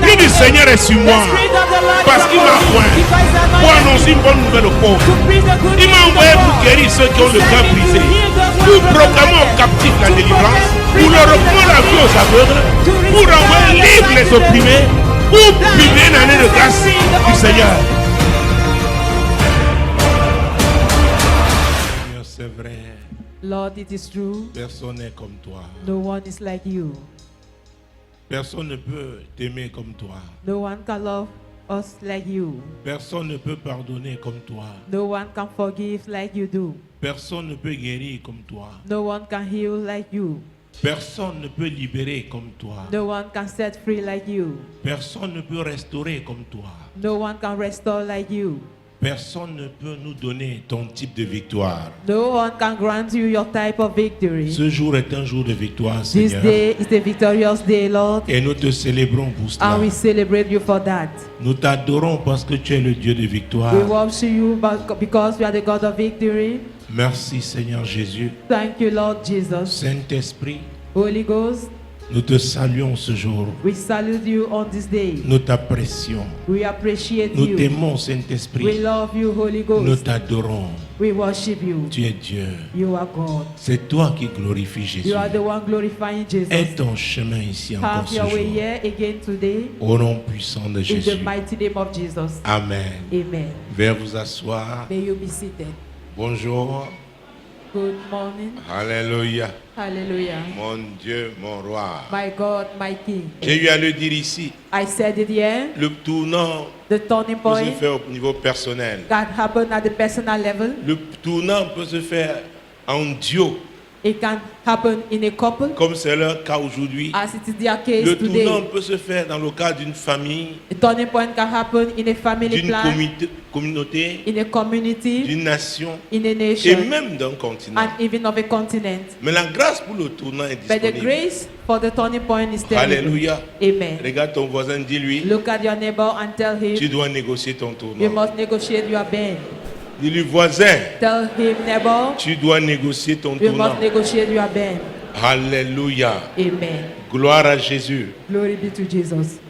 L'Esprit du Seigneur est sur moi. Parce qu'il m'a oint pour annoncer une bonne nouvelle aux pauvres. Il m'a envoyé pour guérir ceux qui ont le cœur brisé, pour proclamer aux captifs la délivrance, pour leur reprendre la vie aux aveugles, pour renvoyer libres les opprimés, pour publier une année de grâce du Seigneur. Seigneur, c'est vrai. Lord, it is true. Personne n'est comme toi. No one is like you. Personne ne peut t'aimer comme toi. No one can love us like you. Personne ne peut pardonner comme toi. No one can forgive like you do. Personne ne peut guérir comme toi. No one can heal like you. Personne ne peut libérer comme toi. No one can set free like you. Personne ne peut restaurer comme toi. No one can restore like you. Personne ne peut nous donner ton type de victoire. No one can grant you your type of victory. Ce jour est un jour de victoire, This Seigneur. day is a victorious day, Lord, Et nous te célébrons pour cela. and we celebrate you for that. Nous t'adorons parce que tu es le Dieu de victoire. We worship you because you are the God of victory. Merci, Seigneur Jésus. Thank you, Lord Jesus. Saint-Esprit, Holy Ghost, nous te saluons ce jour. we salute you on this day. Nous t'apprécions. We appreciate Nous you. t'aimons, We Saint-Esprit. love you, Holy Nous Ghost. t'adorons. We worship you. Tu es Dieu. You are God. C'est toi qui glorifies Jésus. You are the one glorifying Jesus. Aie ton chemin ici encore Have ce your way jour. here again today Au nom puissant de in Jésus. the mighty name of Jesus. Amen. Amen. Veuillez vous asseoir. May you be seated. Bonjour. Good morning. Alléluia. Hallelujah. Mon Dieu, mon roi. My God, my King. J'ai eu à le dire ici. I said it here. Le tournant The turning peut se point faire au niveau personnel. that happened at the personal level. Le tournant peut se faire en duo, It can happen in a couple, comme c'est le cas aujourd'hui. as it is their case Le tournant today. peut se faire dans le cadre d'une famille, A turning point can happen in a family d'une plan, communauté, in a community, d'une nation in a et nation, même d'un continent. and even of a continent. Mais la grâce pour le tournant est But the disponible. grace for the turning point is there. Alléluia. Amen. Regarde ton voisin, dis-lui, Look at your neighbor and tell tu him dois négocier ton you tournant. must negotiate your band. Dis-lui, voisin, Tell him, neighbor, tu dois négocier ton you tournant. must negotiate your band. Alléluia. Amen. Gloire à Jésus. Glory be to Jesus.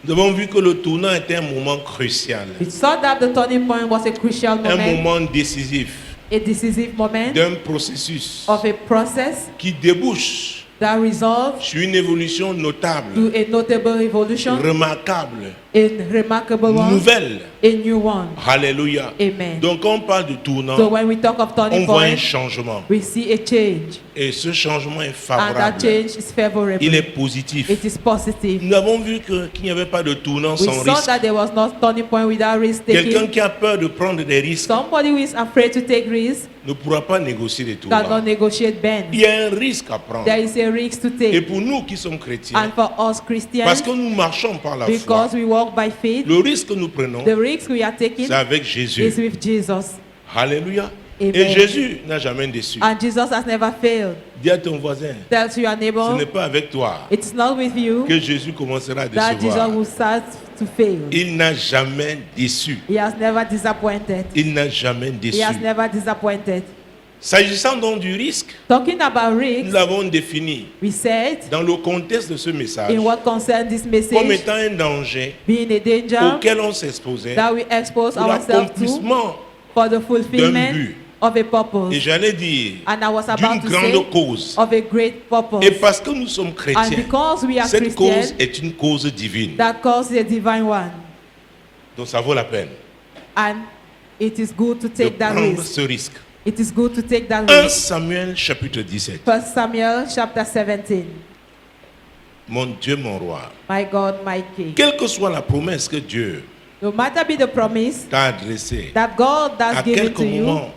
Nous avons vu que le tournant était un moment crucial, We saw that the turning point was a crucial un moment, moment décisif a decisive moment d'un processus of a process qui débouche that resolved sur une évolution notable, to a notable evolution, remarquable, a remarkable one, nouvelle. a new one. Alléluia. Amen. Donc quand on parle de So tournant, when we talk of on turning voit un point, changement. we see a change, Et ce changement est and that favorable. change is favorable. Il est positif. It is positive. Nous avons vu qu'il n'y avait pas de tournant We sans saw risque. that there was no turning point without risk Quelqu'un taking. qui a peur de prendre des risques Somebody who is afraid to take risks ne pourra pas négocier des cannot tournants. negotiate Il bans. y a un risque à prendre. There is a risk to Et take. pour nous qui sommes chrétiens, And for us parce Christians, que nous marchons par la foi, because we walk by faith, le risque que nous prenons, the risk we are taking c'est avec is Jésus. with Jesus. Alléluia. Amen. Et Jésus n'a jamais déçu. And Jesus has never failed. Dis à ton voisin, Tell to your ce neighbor, n'est pas avec toi it's not with you que Jésus commencera à that Jesus décevoir. will start to fail. Il n'a jamais déçu. He has never disappointed. Il n'a jamais He déçu. has never disappointed. S'agissant donc du risque, Talking about nous risks, l'avons défini we said, dans le contexte de ce message in what concerns this comme message, étant un danger being a danger auquel on s'exposait that we expose pour ourselves to l'accomplissement for the d'un fulfillment but. of a Et purpose. j'allais dire And I was d'une about to say grande cause. of a great Et purpose. parce que nous sommes And chrétiens, because we are cette cause Christians, est une cause divine. that cause is a divine one. Donc ça vaut la peine And it is good to de take that prendre risk. ce risque. It is good to take that 1 risk. Samuel chapitre 17. 1 Samuel chapter 17. Mon Dieu, mon roi. My God, my King. Quelle que soit la promesse que Dieu No matter be the promise t'a adressée, that God à has given quelque to you moment,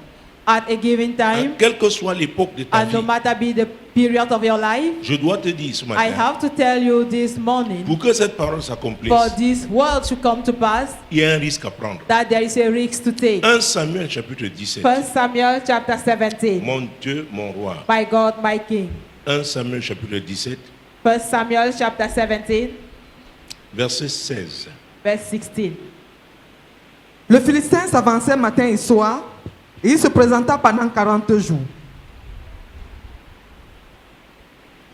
at a given time, quelle que soit l'époque de ta and no vie, matter be the period of your life, je dois te dire ce I matin, have to tell you this morning, pour que cette parole s'accomplisse, for this world to come to pass, il y a un risque à prendre. that there is a risk to take. 1 Samuel chapitre 17. 1 Samuel chapter 17. Mon Dieu, mon roi. My God, my King. 1 Samuel chapitre 17, 1 Samuel chapter 17, verset 16. verse 16. Le Philistin s'avançait matin et soir, et il se présenta pendant 40 jours.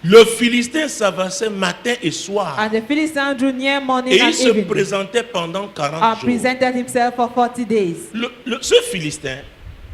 Le Philistin s'avançait matin et soir. And the Philistine drew near morning Et and il se evening présentait pendant 40 and jours. presented himself for 40 days. Ce Philistin,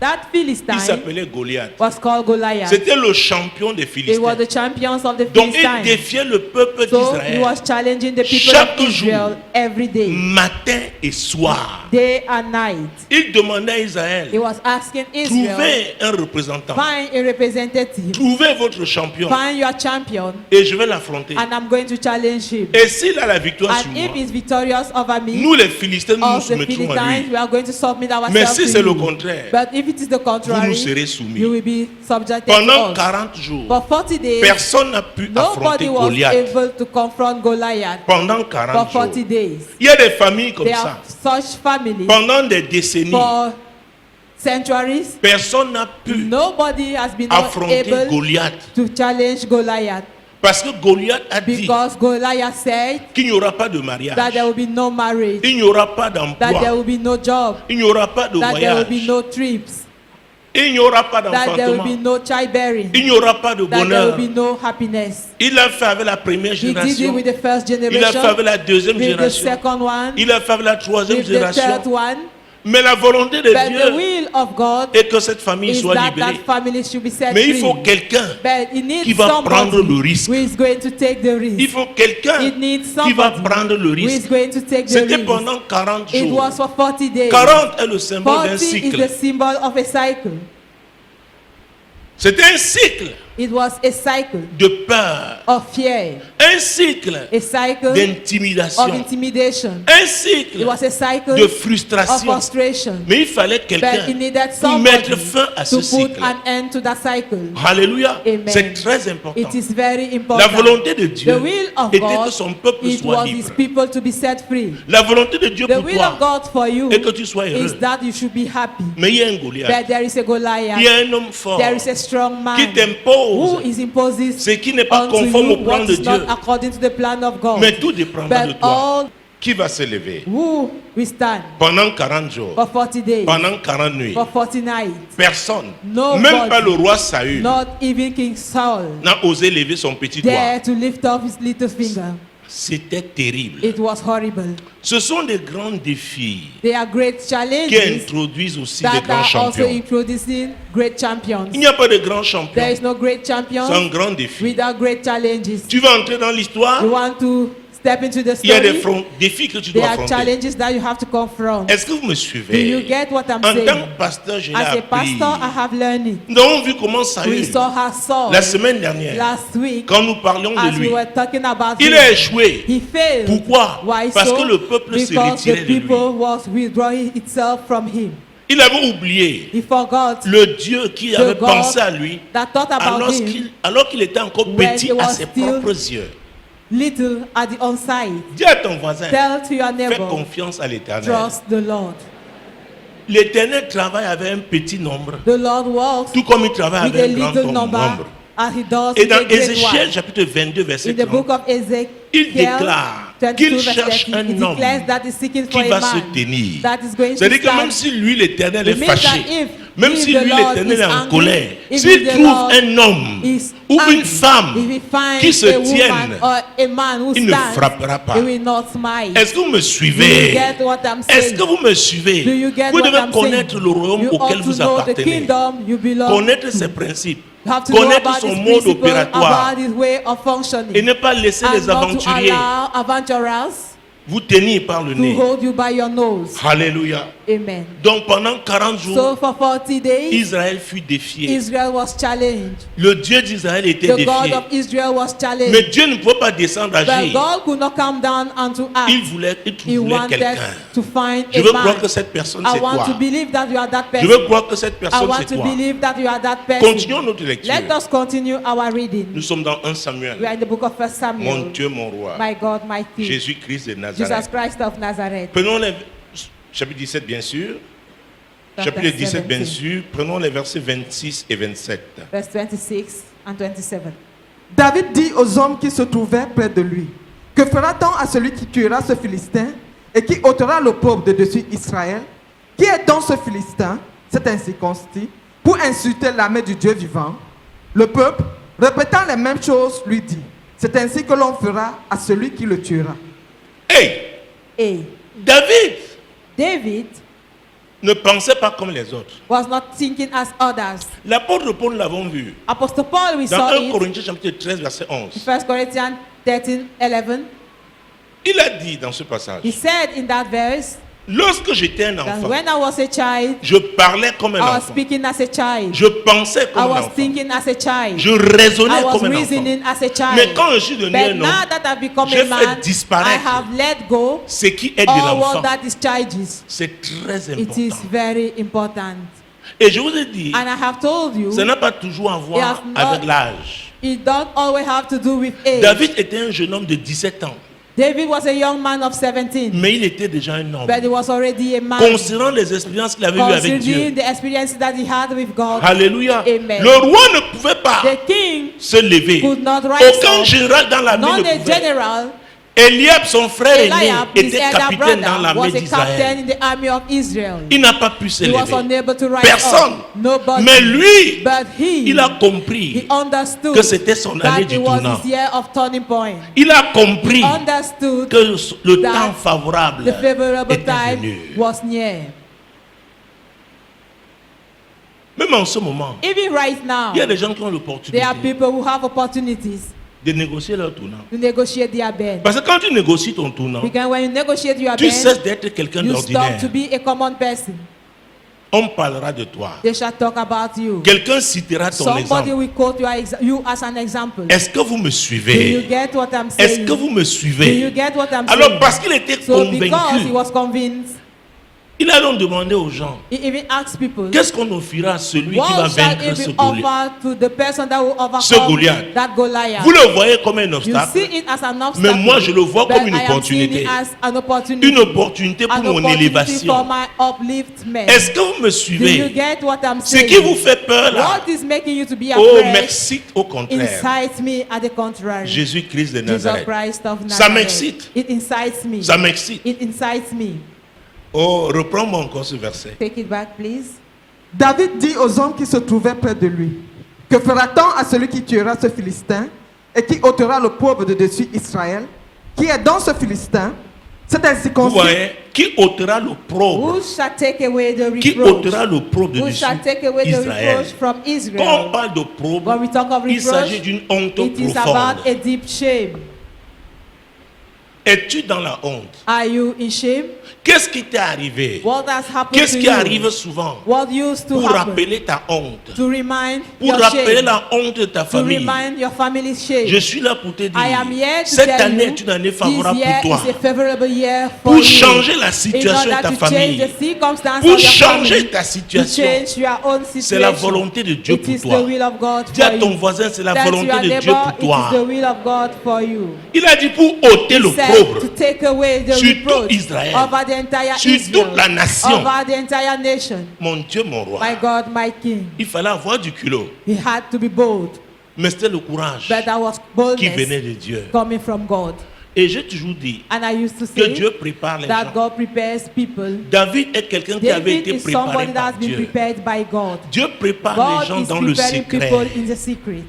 That il Philistine s'appelait Goliath. was called Goliath. C'était le champion des They were Philistins. the champions of the Donc il Philistines. défiait le peuple So he d'Israël was challenging the people chaque of Israel jour, every day, matin et soir. day and night. Il demandait à Israël, He was asking Israel, trouvez un représentant, find a representative, trouvez votre champion find your champion, et je vais l'affronter. and I'm going to challenge him. Et s'il a la victoire sur And moi, if he's victorious over me, nous les Philistins, nous nous of the soumettrons à Philistines, lui. we are going to submit Mais ourselves si to c'est le you. contraire, But if it is the vous contrary, nous serez you soumis. will be subjected Pendant to us. 40 jours, For 40 days, personne n'a pu affronter nobody was Goliath. able to confront Goliath. Pendant For 40 40 jours. days. Il y a des familles comme There ça. are such families. Pendant des décennies, For centuries, personne n'a pu nobody has been affronter able Goliath. to challenge Goliath. Parce que Goliath a dit Because Goliath said qu'il n'y aura pas de mariage. that there will be no marriage, Il n'y aura pas that there d'emploi. will be no job, Il n'y aura pas de that there will be voyage. no trips, Il n'y aura pas that there will be d'enfantement. no childbearing, Il n'y aura pas de that there bonheur. will be no happiness. Il a fait avec la première He did it génération. with the first Il a fait generation, avec la deuxième with the génération. second one, Il a fait avec la troisième with the third génération. one. Mais la volonté de But the Dieu will of God est que cette famille is soit that libérée. that family should be set Mais il free. faut quelqu'un But it needs qui va prendre le somebody risque. who is going to take the Il risk. faut quelqu'un It needs qui va somebody prendre le who is risque. going to take the C'était risk. pendant 40 It jours. was for 40 days. 40 est le symbole 40 d'un is the cycle. symbol of a cycle. C'était un cycle It was a cycle de peur, of fear, un cycle a cycle of d'intimidation, intimidation. un It cycle was a cycle de of frustration. frustration. Mais il fallait But quelqu'un he needed pour somebody mettre fin à ce to put cycle. an end to that cycle. Alléluia. Amen. C'est très important. It is very La important. volonté de Dieu The will of était que God, son peuple it soit was his libre. people to be set free. La volonté de Dieu The pour will toi of God for you est que tu sois is heureux. that you should be happy. Mais il y a un Goliath. But there is a Il y Goliath. a un homme fort There is a strong qui man who t'impose is imposes ce qui n'est pas unto conforme you au plan what de is Dieu. not according to the plan of God. Mais tout dépendra de But toi. all Qui va se lever who we stand pendant 40 jours, for 40 days, pendant 40 nuits? for 40 nights. Personne, Nobody, même pas le roi Saül, not even King Saul, n'a osé lever son petit doigt. dare to lift up his little finger. C'était terrible. It was horrible. Ce sont des grands défis They are great qui challenges introduisent aussi des that grands are also champions. introducing great champions. Il n'y a pas de grands There champions. is no great C'est un champion grand défi. without great challenges. Tu vas entrer dans l'histoire, You want to step into the il y a des story. défis que tu There dois are affronter. challenges that you have to confront. Est-ce que vous me Do you suivez? get what I'm En tant saying? que pasteur, je l'ai As a appris. pastor, I have learned it. Nous avons vu comment We Saül, saw how Saul la semaine dernière, last week, quand nous parlions as de we lui, were talking about il him. a échoué. He failed. Pourquoi? Why Parce so? que le peuple se Because retirait the de lui. people was withdrawing itself from him. Il avait oublié He forgot le Dieu qui avait God pensé à lui that thought about him alors qu'il était encore when petit he à was ses still propres yeux. little at the onside. Dis à ton voisin, Tell to your fais neighbor, confiance à l'Éternel. trust the Lord. L'Éternel travaille avec un petit nombre, The Lord walks tout comme il travaille with a avec un little grand number nombre. as he does Et with a dans great Ézéchiel one. chapitre 22 verset In the 30, book of Ezekiel, il déclare 22 qu'il verse cherche 30, un he homme declares that he's seeking for qui a va se man tenir. that is going to C'est-à-dire que même stand. si lui l'Éternel est It means that fâché, if même he, si the lui Lord, l'Éternel is est en angry, colère, if s'il the trouve Lord un homme is ou angry, une femme if he finds qui se a woman tienne, or a man who il ne stands, frappera pas. he will not smite. Est-ce que vous me Do you suivez? get what I'm Est-ce saying? que vous me suivez? Do you get Vous what devez I'm connaître saying? le royaume You auquel ought vous to know the appartenez. kingdom you belong Connaître to. ses principes. You have to know Connaître about son his mode principle, opératoire. about his way of functioning. Et ne pas laisser And les not to aventuriers allow adventurers vous tenir par le to nez. hold you by your nose. Alléluia. Amen. Donc pendant 40 jours, So for 40 days, Israël fut défié. Israel was challenged. Le Dieu d'Israël était The God défié. of Israel was challenged. Mais Dieu ne pouvait pas descendre But agir. God could not come down and to act. Il voulait He wanted quelqu'un. to find Je a veux croire que man. cette personne I c'est want to toi. believe that you are that Je person. veux croire que cette I personne want c'est to toi. believe that you are that person. Continuons notre lecture. Let us continue our reading. Nous sommes dans 1 We are Samuel. in the book of 1 Mon Samuel. Dieu, mon roi. My God, my King. Jésus-Christ de Jesus Nazareth. Christ of Nazareth. Prenons le chapitre 17 bien sûr. Chapitre 17 bien sûr. Prenons les versets 26 et 27. Verse 26 and 27. David dit aux hommes qui se trouvaient près de lui, que fera-t-on à celui qui tuera ce Philistin et qui ôtera le pauvre de dessus Israël? Qui est donc ce Philistin, cet incirconcis, pour insulter l'armée du Dieu vivant? Le peuple Répétant les mêmes choses, lui dit, c'est ainsi que l'on fera à celui qui le tuera. Hey, Hey, David ne pensait pas comme les autres. was not thinking as others. L'apôtre Paul, nous l'avons vu. Apostle Paul, we Dans saw 1 it. Corinthiens chapitre 13, verset 11. 1 Corinthians 13:11. Il a dit dans ce passage, He said in that verse lorsque j'étais un that enfant, when I was a child, je parlais comme un I was enfant. speaking as a child. Je pensais I comme un was enfant. thinking as a child. Je raisonnais I was comme un enfant. reasoning as a child. Mais quand je suis devenu But un now homme, that I've become j'ai a fait man, I disparaître have let go ce qui est de all what l'enfant. that is childish. C'est très It is important. very important. Et je vous ai dit, And I have told you, ça n'a pas toujours à voir It has not- avec l'âge. it don't always have to do with age. David était un jeune homme de 17 ans, David was a young man of 17, mais il était déjà un homme. but he was already a man. Considérant les expériences qu'il avait eues avec Considering Dieu. the experiences that he had with God, Alléluia. Amen. Le roi ne pouvait pas the king se lever. could not rise Aucun up. général dans l'armée Not ne a pouvait. general. Eliab, son frère aîné, Eliab, his était elder capitaine dans brother, l'armée was a captain d'Israël. in the army of Israel. Il n'a pas pu se He was lever. unable to rise Personne. up. Nobody. Mais lui, But he, il a he compris understood que c'était son année that du it was tournant. his year of turning point. Il a compris He understood que le that temps favorable the favorable était time venu. was near. Même en ce moment, Even right now, il y a des gens qui ont there l'opportunité are people who have opportunities de négocier leur tournant. to negotiate their bed. Parce que quand tu négocies ton tournant, Because when you negotiate your tu bed, cesses d'être quelqu'un you stop d'ordinaire. to be a common person. On parlera de toi. They shall talk about you. Quelqu'un citera ton Somebody exemple. will quote you as an example. Est-ce que vous me Do you suivez? get what I'm Est-ce saying? que vous me Do you suivez? get what I'm Alors saying? parce qu'il était So because he convaincu, was convinced, il a donc demandé aux gens, he even asked people, qu'est-ce qu'on offrira à celui qui va what shall vaincre it ce be Goliath? offered to the person that will Ce overcome Goliath. that Goliath? Vous le voyez comme un You obstacle, see it as an obstacle, mais moi je le vois but comme une I am seeing opportunité. it as an opportunity. Une opportunité pour An mon opportunity élévation. for my upliftment. Est-ce que vous me Do you suivez? get what I'm Ce saying? qui vous fait peur là, What is making you to be oh afraid? merci, au contraire. Incites me at the contrary. Jésus-Christ de Jesus Nazareth. Christ of Nazareth. Ça m'excite. It incites me. Ça m'excite. It incites me. Oh, reprends-moi encore ce verset. Take it back, please. David dit aux hommes qui se trouvaient près de lui, que fera-t-on à celui qui tuera ce Philistin et qui ôtera le pauvre de dessus Israël, qui est dans ce Philistin? C'est ainsi Vous qu'on voyez, qui ôtera le Who pauvre? shall take away the Qui reproach? ôtera le pauvre de Who dessus shall take away the Israël? reproach from Quand on Israel? parle de When pauvre, we talk of il s'agit reproach, d'une honte it is profonde. about a deep shame. Es-tu dans la honte? Are you in shame? Qu'est-ce qui t'est arrivé? What has happened Qu'est-ce to qui you? arrive souvent What used to pour happen? rappeler ta honte? To remind Pour your rappeler shame. la honte de ta To famille. remind your family's shame. Je suis là pour te dire, I am here to cette tell année you, est une année this favorable year pour toi. is a favorable year for Pour you. changer la In situation de order ta to famille. change the circumstances Pour of your changer family, ta to situation. change your own situation. C'est la volonté de Dieu It pour is toi. the will of God Dis à for ton you. voisin, c'est la Tell to volonté your de Dieu neighbor, pour it is toi. the will of God for you. Il a dit pour ôter le He said pauvre to take away the sur reproach tout Israël, over the entire sur Israel, toute la nation. over the entire nation. Mon Dieu, mon roi. My God, my King. Il fallait avoir du culot. He had to be bold, Mais c'était le courage but that was qui venait boldness de Dieu. coming from God. Et j'ai toujours dit And I used to que say Dieu prépare les that gens. God prepares people. David est quelqu'un qui avait David été is préparé somebody that par has been Dieu. prepared by God. Dieu prépare les God gens is dans le preparing people secret. in the secret.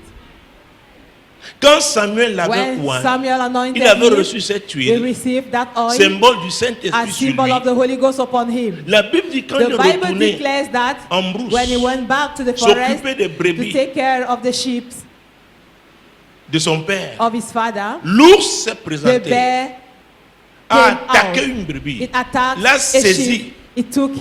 Quand Samuel l'avait When oint, Samuel anointed il avait him, reçu cette he huile, received that oil symbole du as Saint-Esprit sur symbol of lui. the Holy Ghost upon him. La Bible dit quand The il Bible retournait declares that en brousse, when he went back to the forest s'occuper des to brebis take care of the sheep de son père, of his father, l'ours s'est the présenté, bear a came attaqué out. une brebis, It attacked l'a a saisi. sheep. It took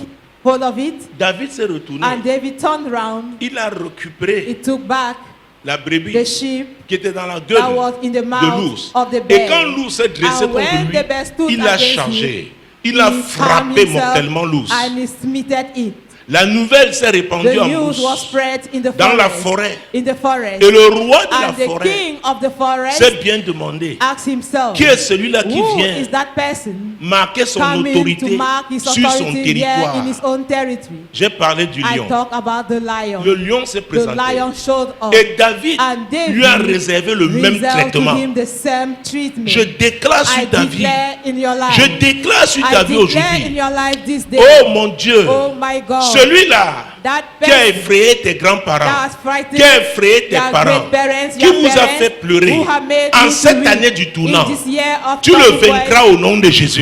hold of it, David s'est retourné, and David turned round. il a récupéré It took back la brebis the sheep qui était dans la that gueule was in the de mouth l'ours. of the Et bear. quand l'ours s'est dressé And when contre the bear stood lui, il a against changé. Il He a calmed frappé himself mortellement l'ours. and he smitted it. La nouvelle s'est répandue The en news was brousse spread in the dans la forest. forêt. In the forest. Et le roi de la And the forêt king of the forest s'est bien demandé asked himself, qui est celui-là qui who vient is that person marquer son coming to autorité mark his sur son authority here territoire. in his own territory? J'ai parlé du I lion. talk about the lion. Le lion s'est The présenté. lion showed up. Et David And David lui a réservé le même reserved to traitement. him the same treatment. Je déclare sur I ta vie. declare in your life. Je déclare sur ta I vie declare in aujourd'hui. your life this day. Oh mon Dieu, Oh my God. Celui-là That qui a person effrayé tes grands-parents, that has frightened qui a effrayé tes your parents, great-parents, qui your vous a parents, fait pleurer who have made en you to cette weep année du tournant, in this year of tu le turning point, vaincras au nom de Jésus.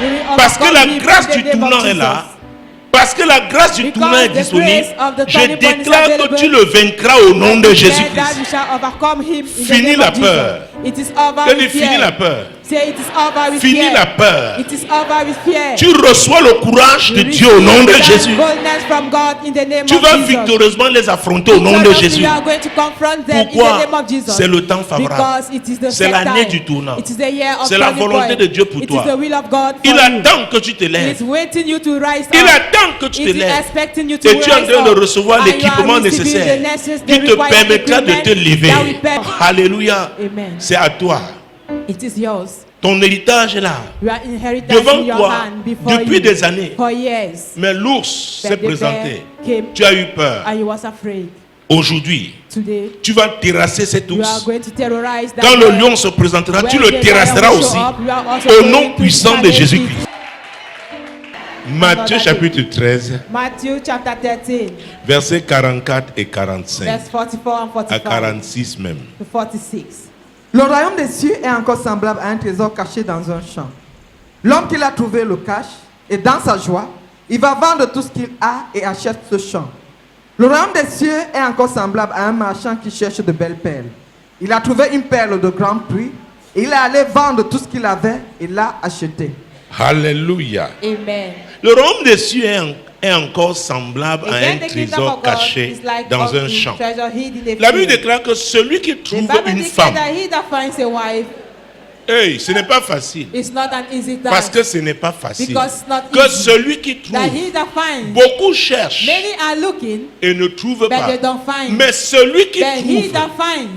you will Parce que la overcome him grâce in the du name of tournant est Jesus. là. Parce que la grâce du Because tournant est the disponible. grace of the Je turning point is déclare que available. tu le vaincras au nom de That Jésus-Christ. we shall overcome him in Fini the name la of Jesus. peur. It is over Je with dis fini fear. la peur. Say it is over with Fini fear. la peur. It is over with fear. Tu reçois le courage de You Dieu au nom de receive that Jésus. boldness from God in the name Tu of vas Jesus. victorieusement les affronter au nom de Victoriously, Jésus. you are going to confront them in the Pourquoi? name of Jesus. C'est le temps favorable. Because it is the C'est set l'année time. du tournant. It is the year of C'est la turning volonté point. de Dieu pour It toi. is the will of God for Il you. attend que tu te He lèves. is waiting you to rise Il up. attend que tu te It is lèves. expecting you to Et tu es en rise train de up. recevoir And you l'équipement are receiving nécessaire the necessary qui te required permettra de te equipment lever. that will permit- Alléluia. Amen. C'est à toi. It is yours. Ton héritage est là. You are inherited Devant in your toi, hand before depuis you des années. for years. Mais l'ours s'est But the bear présenté. came Tu as eu peur. and you was afraid. Aujourd'hui, Today, tu vas terrasser cet you are ours. going to terrorize that Quand le bear. lion se présentera, tu When le the lion terrasseras will show aussi. up, you are also Au going nom to puissant de challenge Jésus-Christ. it. Matthieu chapitre 13, Matthew chapter 13, versets 44 et 45. verse 44 and À 45 46 même. to 46. Le royaume des cieux est encore semblable à un trésor caché dans un champ. L'homme qui l'a trouvé le cache, et dans sa joie, il va vendre tout ce qu'il a et achète ce champ. Le royaume des cieux est encore semblable à un marchand qui cherche de belles perles. Il a trouvé une perle de grand prix, et il est allé vendre tout ce qu'il avait et l'a acheté. Alléluia. Amen. Le royaume des cieux est encore semblable à Again, un the kingdom trésor of God caché is like dans un a champ. treasure hid in a La Bible field. déclare que celui qui The trouve Bible une declares femme, that he that finds a wife hey, ce n'est pas facile. is not an easy Parce task. que ce n'est pas facile. Because it's not Que easy. celui qui trouve, That he that finds, beaucoup cherchent many are looking, et ne trouvent but pas. they don't find. Mais celui qui Then he trouve, that finds,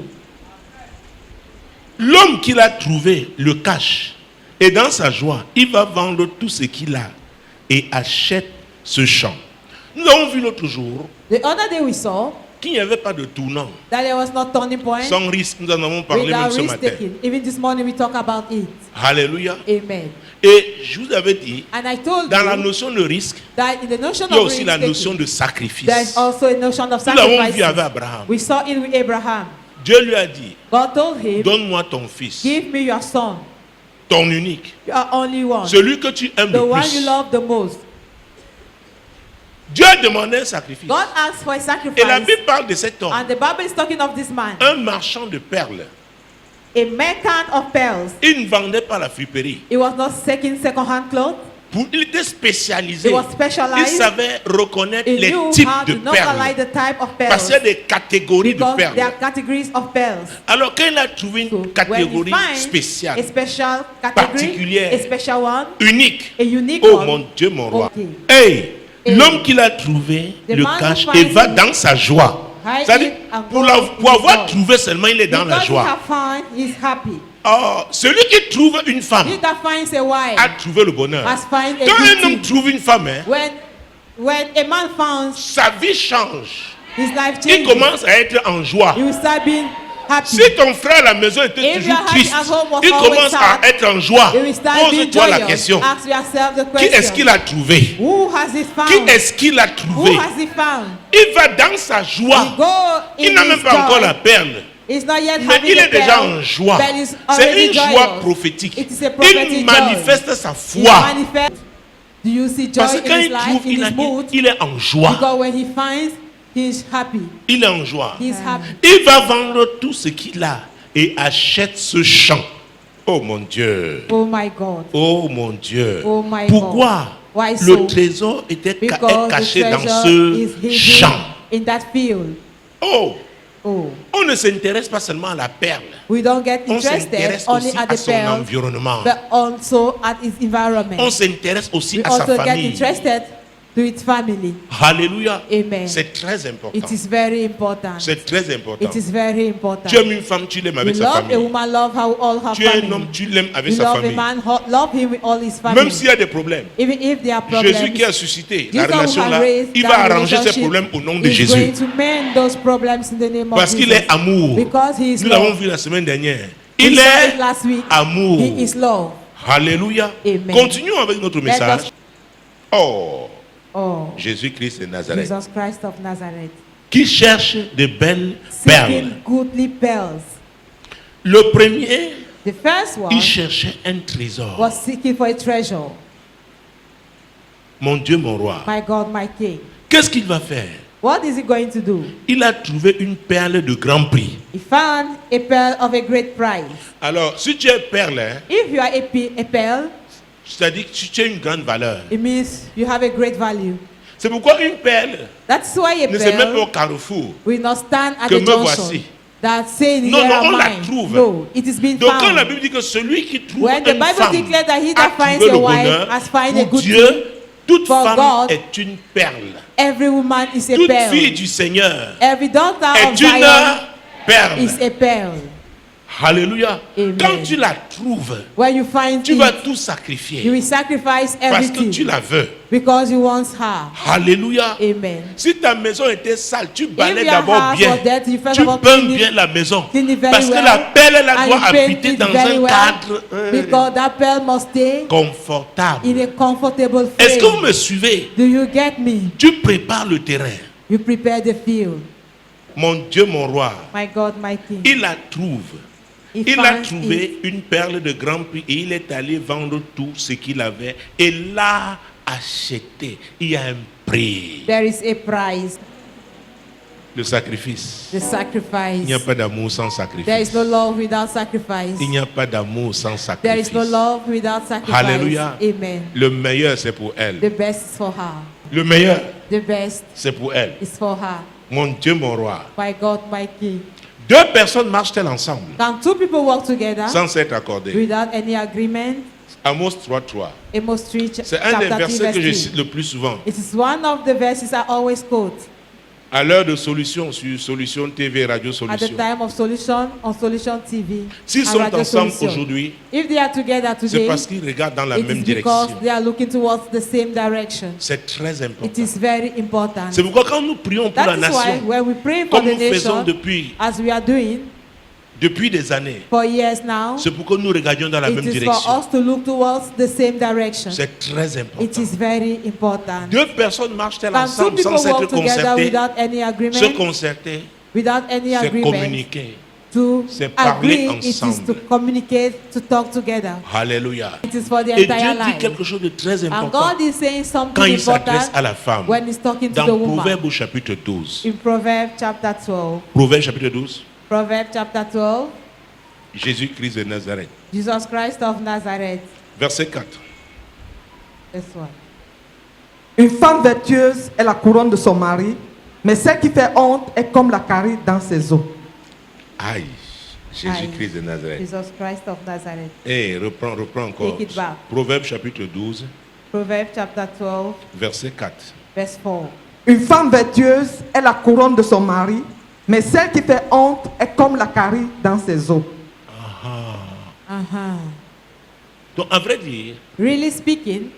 l'homme qui l'a trouvé le cache. Et dans sa joie, il va vendre tout ce qu'il a et achète ce champ. Nous avons vu l'autre jour the other day we saw qu'il n'y avait pas de tournant. that there was no turning point Sans risque, nous en avons parlé même without ce risk matin. taking. Even this morning we talk about it. Alléluia. Amen. Et je vous avais dit, And I told dans la you notion de risque, that in the notion il y a of aussi risk la notion taking, de sacrifice. there's also a notion of Nous l'avons vu sacrifice. avec Abraham. We saw it with Abraham. Dieu lui a dit, God told him, donne-moi ton fils, give me your son, ton unique, your only one, celui que tu aimes the le one plus. you love the most. Dieu a demandé un sacrifice. God asked for a Et la sacrifice. Bible parle de cet homme, And the Bible is talking of this man, un marchand de perles. a merchant of pearls. Il ne vendait pas la friperie. He was not taking second-hand clothes. Il était spécialisé. He was Il specialized. savait reconnaître He les knew types how de to localize perles. the type of Parce pearls. qu'il y a des catégories de Because there are perles. categories of pearls. Alors quand il a trouvé So une when he catégorie finds spéciale, a special category, particulière, a special one, unique, a unique oh one, mon Dieu, mon roi. Okay. Hey, Et l'homme qui l'a trouvé the le man who cache finds et va it, dans sa joie. hide C'est-à-dire, it and pour, go la- in pour avoir joy. trouvé seulement, il est dans la Because he joie. has found, he's happy. Oh, celui qui trouve une femme He that finds a wife a trouvé le bonheur. has found a Quand good un homme thing. trouve une femme, hein, When a man finds sa vie change. his life Il changes, commence à être en joie. he will start being happy. Si ton frère à la maison était If toujours your triste, at home was il always commence sad, à être en joie. You will start being Pose-toi la joyous. question. Ask yourself the Qui est-ce question. qu'il a trouvé? Who has he found? Qui est-ce qu'il a Who trouvé? has he found? Il va dans sa joie. He go in Il n'a même his pas encore joy. la perle. He's not yet Mais having il the est déjà pearl, en joie. but he's C'est already une joie joyous. prophétique. It is a prophetic Il joy. manifeste sa He foi. manifests. Do you see joy Parce que quand in his il life, trouve, in his mood? il est en joie. Because when he finds, he's happy. Il est en joie. He's happy. Il va vendre tout ce qu'il a et achète ce champ. Oh mon Dieu. Oh my God. Oh mon Dieu. Oh my Pourquoi God. Why le so? trésor était est Because the caché dans treasure ce is hidden champ? in that field. Oh, Oh, on ne s'intéresse pas seulement à la perle. we don't get On interested s'intéresse only aussi at à the son pearl, environnement. but also at his environment. On s'intéresse aussi We à sa also get famille. interested to its family. Alléluia. Amen. C'est très important. It is very important. C'est très important. It is very important. Tu aimes une femme, tu l'aimes You avec sa love a famille. woman, love how all her Tu es un family. homme, tu l'aimes avec You sa love a famille. man, love him with all his family. Même s'il y a des problèmes. Even if there are problems, Jésus qui a suscité la Jesus who relation has là, raised il that va arranger ces relationship problèmes au nom de is Jésus. going to mend those problems in the name of Parce qu'il Jesus. est amour. Because he is Nous l'avons love. vu la semaine dernière. We Il saw est it last week. amour. He is love. Alléluia. Amen. Continuons avec notre Let message. us- Oh, Oh, Jésus-Christ de Nazareth. Jesus Christ of Nazareth. Qui cherche de belles perles. Seeking goodly pearls. Le premier, The first one il cherchait un trésor. was seeking for a treasure. Mon Dieu, mon roi. My God, my King. Qu'est-ce qu'il va faire? What is he going to do? Il a trouvé une perle de grand prix. He found a pearl of a great price. Alors, si tu es perle, hein, If you are a pearl, c'est-à-dire que tu as une grande valeur. it means you have a great value. C'est pourquoi une perle That's why a ne se met pas au pearl carrefour. will not stand at Que the me junction. voici. That saying, Non, here non, am on la I. trouve. No, it is being Donc quand la found. Bible dit que celui qui trouve When the une Bible femme declares that he a that finds trouvé a le wife bonheur, has found a pour good Dieu, thing, toute for femme God, est une perle. every woman is a Toute pearl. fille du Seigneur Every daughter of est une Zion perle. is a pearl. Alléluia. Amen. Quand tu la trouves, When you find tu vas it, tout you sacrifier will sacrifice parce que tu everything la veux. because you want her. Alléluia. Amen. Si ta maison était sale, tu balais your d'abord house bien. was dirty, you first Tu of all peins clean it- bien la maison. clean it very Parce que well, la perle, elle and doit you paint habiter it dans very un well, cadre because that pearl must stay in confortable. a comfortable Est-ce que vous frame. me suivez? Do you get me? Tu prépares le terrain. You prepare the field. Mon Dieu, mon roi, My God, my King. il la trouve. He Il a finds trouvé une perle de grand prix et il est allé vendre tout ce qu'il avait et l'a acheté. Il y a un prix. it. There is a price, Le sacrifice. the sacrifice. Il n'y a pas d'amour sans sacrifice. There is no love without sacrifice. Il n'y a pas d'amour sans There is sacrifice. no love without sacrifice. Alléluia. Amen. Le meilleur, c'est pour elle. The best is for her. Le meilleur, The best c'est pour elle. is for her. Mon Dieu, mon roi. My God, my King. Deux personnes marchent-elles ensemble Can two people work together sans s'être accordées? without any agreement? Amos 3.3. Amos 3, C'est un des chapter 3, versets que je verse cite le plus souvent. 3. It is one of the verses I always quote. À l'heure de solution sur Solution TV, Radio At the Solution. time of solution on Solution TV. S'ils and sont Radio ensemble Solution. aujourd'hui, If they are together c'est today, parce qu'ils regardent dans la it même is because direction. they are looking towards the same direction. C'est très It important. is very important. C'est pourquoi quand nous prions pour la That is why nation, when we pray for comme the nous faisons nation, as we are doing depuis des années, for years now, c'est pourquoi nous regardions dans la it même is direction. for us to look towards the same direction. C'est très It important. is very important. Deux personnes marchent-elles Can two ensemble people sans s'être work together concertées? without any Se agreement? concerter, Without any c'est agreement. communiquer. To c'est parler agree, it is to ensemble. communicate, to talk together. Alléluia. It is for the Et Dieu entire dit life. quelque chose de très And important God is saying quand something il s'adresse important à la femme. when he's talking to Dans the woman. Proverbe au chapitre 12. In Proverbs chapter 12. Proverbe chapitre 12. Proverbs chapter 12. Jésus-Christ de Nazareth. Jesus Christ of Nazareth. Verset 4. This one. Une femme vertueuse est la couronne de son mari, mais celle qui fait honte est comme la carie dans ses os. Aïe. Jésus-Christ de Nazareth. Jesus Christ of Nazareth. Reprends encore. Take it back. Proverbe chapitre 12, Proverbs chapter 12, verset 4. verse 4. Une femme vertueuse est la couronne de son mari, mais celle qui fait honte est comme la carie dans ses os. Donc, à vrai dire, Really speaking,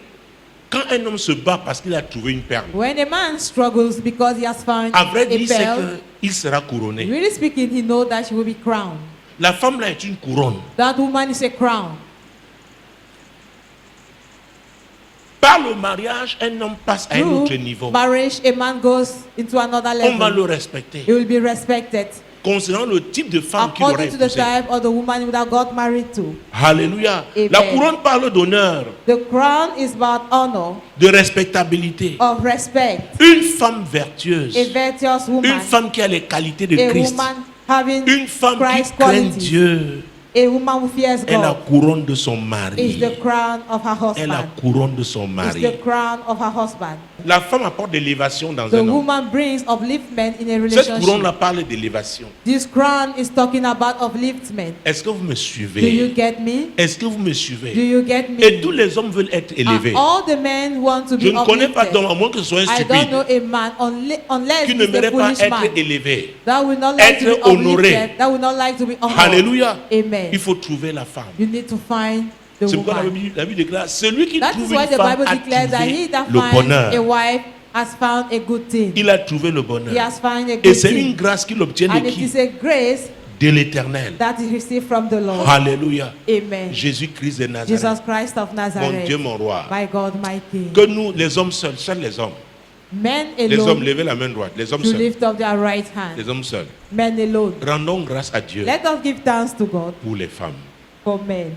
quand un homme se bat parce qu'il a trouvé une perle, when a man struggles because he has found à vrai a dire, c'est pearl, qu'il sera couronné. really speaking, he knows that she will be crowned. La femme là est une couronne. That woman is a crown. Par le mariage, un homme passe à un Through autre niveau. marriage, a man goes into another On va le level. respecter. He will be respected Concernant le type de femme qu'il aurait according to the épousé. type of the woman he would have got married to. Alléluia. Amen. La couronne parle d'honneur, The crown is about honor, de respectabilité. of respect. Une femme vertueuse, A virtuous une woman, femme qui a les qualités de a Christ, woman having une femme qui Christ craint qualities, Dieu, a woman who fears est la God, couronne de son is mari. the crown of her Est la husband. couronne de son Is mari. the crown of her husband. La femme apporte de l'élévation dans The un homme. woman brings upliftment in a Cette couronne relationship. là parle d'élévation. This crown is talking about upliftment. Est-ce que vous me Do you suivez? get me? Est-ce que vous me Do suivez? you get Et me? tous les hommes veulent être And élevés. all the men want to be Je ne connais pas uplifted. d'homme, à moins que ce soit un I don't know stupide, a man unless qui he's ne a aimerait pas foolish être man élevé. that will not like to be être honoré. uplifted, that will not like to be honored. Alléluia. Amen. Il faut trouver la femme. You need to find the C'est pourquoi woman. la Bible déclare, celui qui That trouve is why une the femme Bible a declares that he trouvé that le finds a bonheur. wife has found a good thing. Il a trouvé le He bonheur. has found a Et good c'est une thing. grâce qu'il obtient de And it qui? is a grace de l'Éternel. that he received from the Lord. Alléluia. Amen. Jésus-Christ de Nazareth. Jesus Christ of Mon Nazareth. Dieu, mon roi. My God, my King. Que nous, les hommes seuls les hommes. Men Les hommes, alone levez la main droite. Les hommes to seuls. lift up their right hand. Les hommes seuls. Men alone. Rendons grâce à Dieu Let us give thanks to God pour les femmes. for men.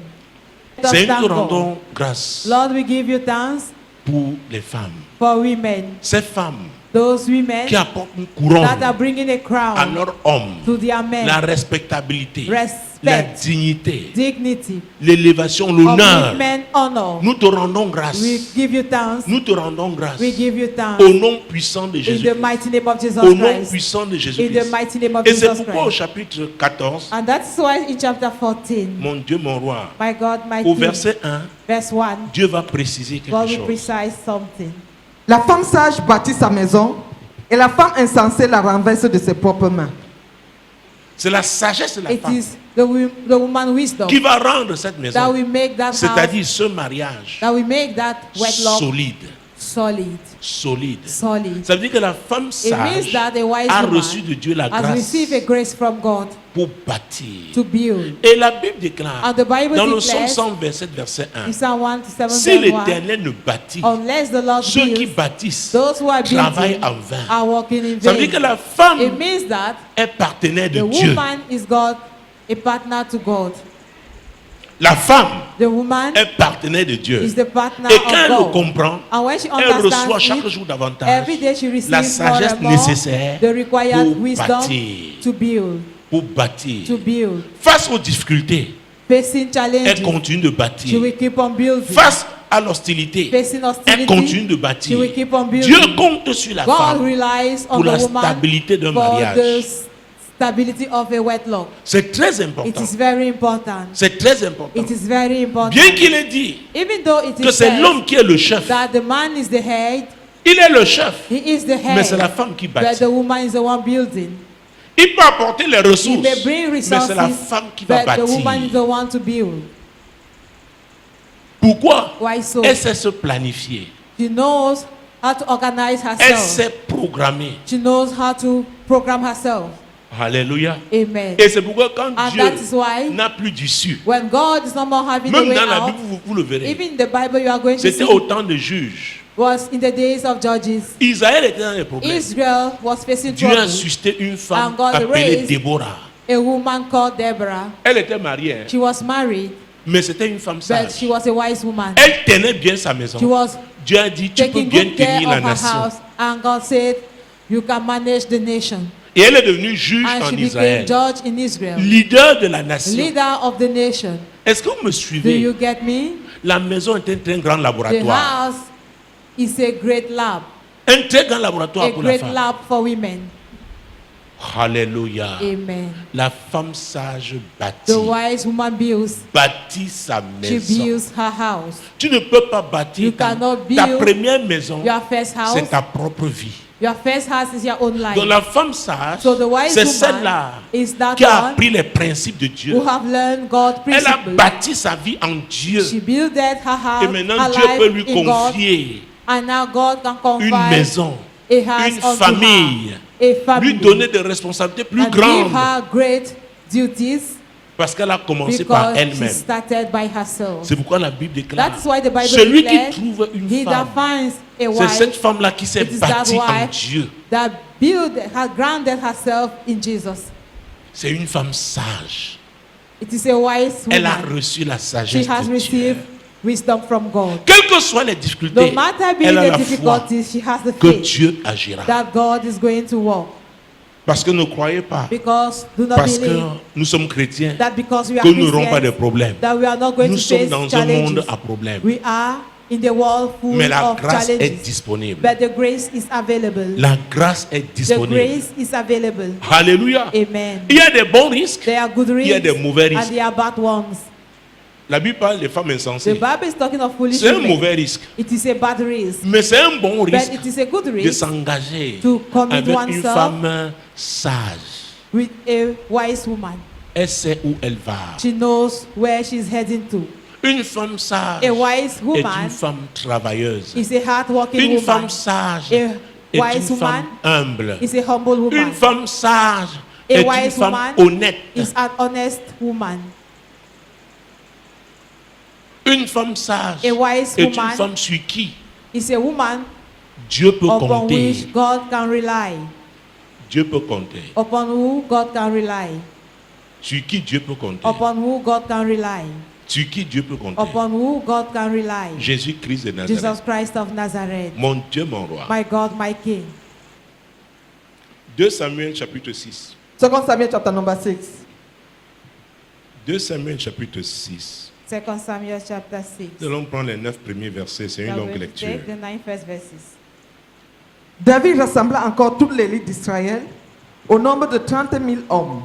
Let us C'est nous thank God. rendons grâce Lord, we give you thanks pour les femmes. for women. Ces femmes Those women qui apportent une couronne that are bringing a à crown leur homme, to their men. la respectabilité, Respect. la dignité, Dignity. l'élévation, Of l'honneur. women honor. Nous te rendons grâce. We give you thanks. Nous te rendons grâce. We give you thanks. Au nom puissant de In Jésus. the mighty name of Jesus Au nom Christ. puissant de In the Jésus-Christ. mighty name of Et c'est Jesus pourquoi au Christ. chapitre 14, And that's why in chapter 14, mon Dieu, mon roi, my God, my au King, verset 1, verse 1, Dieu va préciser God quelque will chose. precise something. La femme sage bâtit sa maison et la femme insensée la renverse de ses propres mains. C'est la sagesse de la It femme is the woman wisdom qui va rendre cette that maison, will make that house, c'est-à-dire ce mariage, that will make that wedlock solide. solid. Solide. Solid. Ça veut dire que la femme It means sage that a wise a woman reçu de Dieu la has grâce received a grace from God pour bâtir. to build. Et la Bible déclare And the Bible dans le Psaume declares 127, verset 1, in Psalm 107, si verse 1, l'Éternel ne bâtit, unless the Lord ceux qui builds, bâtissent those who are travaillent building en vain. are walking in Ça veut dire que vain. la femme It means that est partenaire de the Dieu. woman is God, a partner to God. La femme The woman est partenaire de Dieu. is the partner Et quand elle of le God. comprend, And when she elle reçoit understands chaque it, jour davantage every day she receives la more sagesse and more nécessaire the required pour wisdom bâtir. to build, Pour bâtir. to build. Face aux difficultés, Facing elle challenges, continue de she bâtir. will keep on building. Face à l'hostilité, Facing elle continue hostility, de she bâtir. will keep on building. Dieu compte sur la God femme relies on pour la the woman stabilité d'un for mariage. the stability of a wedlock. C'est très It important. is very important. C'est très important. It is very important. Bien qu'il ait dit Even though it que is c'est said l'homme qui est le chef, that the man is the head, il est le chef, he is the mais c'est la head, femme qui but bâtit. the woman is the one building. Il peut apporter les He ressources, may bring mais c'est la resources, femme qui va but the woman is bâtir. the one to build. Pourquoi? Why so? Elle sait se planifier. She knows how to organize Elle herself. sait programmer. She knows how to program herself. Alléluia. Amen. Et c'est pourquoi quand And Dieu that is why n'a plus d'issue, when God is no more having a même way dans la out, Bible, vous le verrez, even in the Bible you are going to c'était see, au temps de juges. was in the days of Judges. Israël était dans les problèmes. Israel was facing Dieu a trouble. suscité une femme And God appelée raised Déborah. A woman called Deborah. Elle était mariée, hein, She was married, mais c'était une femme but sage. she was a wise woman. Elle tenait bien sa maison. She was Dieu a dit, tu peux taking bien good care tenir of la her nation. house, and God said, you can manage the nation. Et elle est devenue juge And en she became Israël. judge in Israel, Leader de la nation. leader of the nation. Est-ce que vous me Do suivez? you get me? La maison est un très grand The laboratoire. house is a great lab, Un très grand laboratoire a pour la great femme. lab for women. Alléluia. Amen. La femme sage bâtit. The wise woman builds, Bâtit sa she maison. builds her house. Tu ne peux pas bâtir You ta cannot ta build première maison. Your first house, C'est ta propre vie. your first house is your own life. Donc la femme sage, So the wise c'est woman celle-là is that qui a one appris les principes de Dieu. who have learned God's Elle a principles. bâti sa vie en Dieu. She built her house, Et maintenant her Dieu life peut lui in God, confier and now God can une confide maison, a house une unto famille, her, a family, lui donner des responsabilités plus and give grandes her great duties parce qu'elle a commencé par because she elle-même. started by herself. C'est pourquoi la Bible déclare That is why the Bible celui qui declares, trouve une he that femme, finds a c'est wife cette femme-là qui s'est it is that bâtie en wife Dieu. that grounded herself in Jesus. C'est une femme sage. It is a wise Elle a woman. reçu la She sagesse has de Dieu. received wisdom from God. Quelles que soient les difficultés, No matter be elle a the la foi difficulties, she has the que faith Dieu agira. that God is going to work. Parce que ne croyez pas, Because do not parce que believe nous sommes chrétiens, that because we are que nous n'aurons pas de Christians, problèmes. that we are not going Nous to sommes face dans un challenges. monde à problèmes. We are in the world full Mais la of grâce est challenges. disponible. But the grace is available. La grâce est The disponible. grace is available. Alléluia. Amen. Il y a des bons risques. There are good Il y a des risks mauvais and risques. there are bad ones. La Bible parle des femmes The insensées. Bible is talking of foolish C'est un women. mauvais risque. It is a bad risk. Mais c'est un bon But risque it is a good de risk s'engager to commit avec une oneself femme sage. with a wise woman. Elle sait où elle va. She knows where she's heading to. Une femme sage A wise est woman une femme travailleuse. is a hardworking Une woman. femme sage A est wise une woman femme humble. is a humble woman. Une femme sage est une wise femme woman honnête. is an honest woman. Une femme sage A wise est une woman femme sur qui is a woman Dieu peut upon compter. which God can rely. Dieu peut compter. Upon who God can rely. Sur qui Dieu peut compter. Upon who God can rely. Sur qui Dieu peut compter. Upon who God can rely. Jésus-Christ de Nazareth. Jesus Christ of Nazareth. Mon Dieu, mon roi. My God, my King. 2 Samuel chapitre 6. 2 Samuel chapter number 6. 2 Samuel chapitre 6. 2 Samuel chapter 6. Nous allons prendre les 9 premiers versets. C'est une Now longue we'll lecture. take the 9 first verses. David rassembla encore toute l'élite d'Israël au nombre de 30 000 hommes.